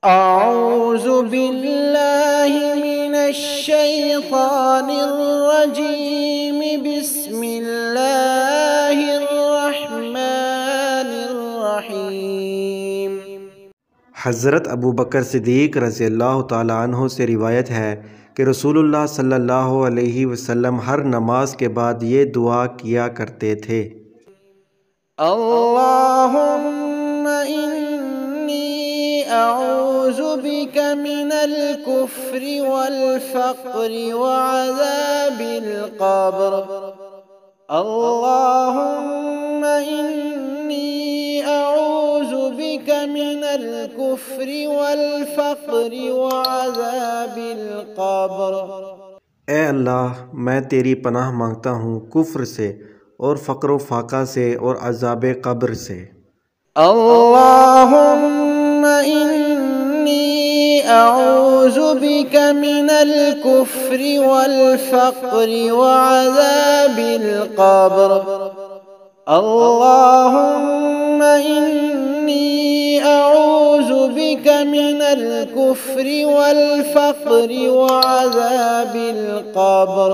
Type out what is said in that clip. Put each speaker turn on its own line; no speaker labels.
اعوذ باللہ من الشیطان الرجیم بسم اللہ الرحمن الرحیم۔
حضرت ابوبکر صدیق رضی اللہ تعالیٰ عنہ سے روایت ہے کہ رسول اللہ صلی اللہ علیہ وسلم ہر نماز کے بعد یہ دعا کیا کرتے تھے:
اللہم انی اعوذ بک من الکفر والفقر وعذاب القبر۔ اللہم انی اعوذ بک من الکفر والفقر وعذاب القبر۔
اے اللہ، میں تیری پناہ مانگتا ہوں کفر سے اور فقر و فاقہ سے اور عذاب قبر سے۔
اللہم انی اعوذ بک من الکفر والفقر وعذاب القبر۔ اللہم انی اعوذ بک من الکفر والفقر وعذاب القبر۔